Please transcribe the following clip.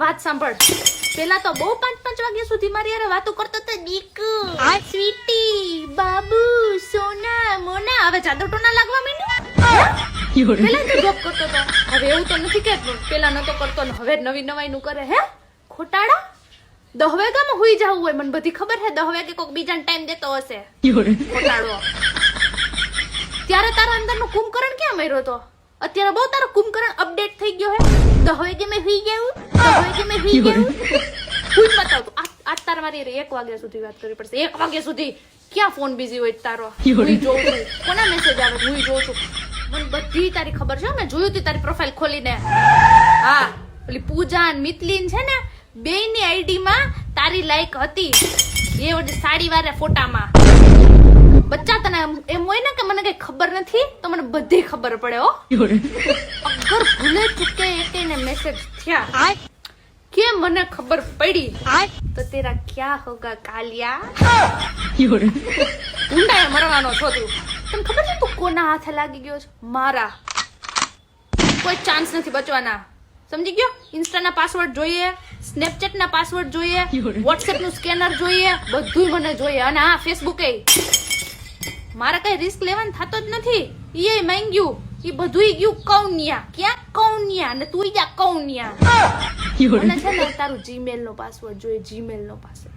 વાત સાંભળ. પેલા તો બહુ 5-5 વાગ્યા સુધી મારી યાર વાતો કરતો તો દીકુ, સ્વીટી, બાબુ, સોના, મોના. હવે જાદુ ટોના લાગવા માંડ્યું. પેલા તો જોબ કરતો તો. હવે એવું તો નથી કે પેલા નતો કરતો ને હવે નવી નવાઈ નું કરે. હે ખોટાડા, 10 વાગ્યામાં હુઈ જવું હોય. મને બધી ખબર છે 10 વાગે કોક બીજાને ટાઈમ દેતો હશે. ખોટાડો. ત્યારે તારા અંદરનું કુંભકરણ ક્યાં મર્યો તો? અત્યારે બહુ તારો કુંભકરણ અપડેટ થઈ ગયો હે. 10 વાગે મેં હુઈ ગયું, 10 વાગે મેં હુઈ ગયું. હુઈ બતાવ તું. આજ તાર મારી 1 વાગ્યા સુધી વાત કરવી પડશે. 1 વાગ્યા સુધી ક્યાં ફોન બિઝી હોય તારો? હુઈ જોઉં છું. કોના મેસેજ આવે? હુઈ જોઉં છું. મને બધી તારી ખબર છે. મેં જોયું તી તારી પ્રોફાઇલ ખોલીને. હા, ઓલી પૂજા અને મિતલીન છે ને, બેયની આઈડી માં તારી લાઈક હતી. એ ઓલી સાડી વાળા ફોટામાં. બચ્ચા તને એમ હોય ને કે મને કઈ ખબર નથી, તો મને બધી ખબર પડે હો. અગર ભૂલે ચૂકે એકને મેસેજ થયા કે મને ખબર પડી તો તેરા ક્યા હોગા કાલિયા. ઊંડાએ મરવાનો છો તું. તને ખબર છે તું કોના હાથે લાગી ગયો છે? મારા. કોઈ ચાન્સ નથી બચવાના. સમજી ગયો? ઇન્સ્ટા ના પાસવર્ડ જોઈએ, સ્નેપચેટ ના પાસવર્ડ જોઈએ, વોટ્સએપ નું સ્કેનર જોઈએ, બધું મને જોઈએ. અને હા, ફેસબુક એ મારે કઈ રિસ્ક લેવાનું થતો જ નથી. એ માંગ્યું, એ બધું ગયું કૌન્યા. ક્યાં કૌન્યા? અને તું જા કૌન્યા. મને છે ને તારું જીમેલ નો પાસવર્ડ જોઈએ. જીમેલ નો પાસવર્ડ.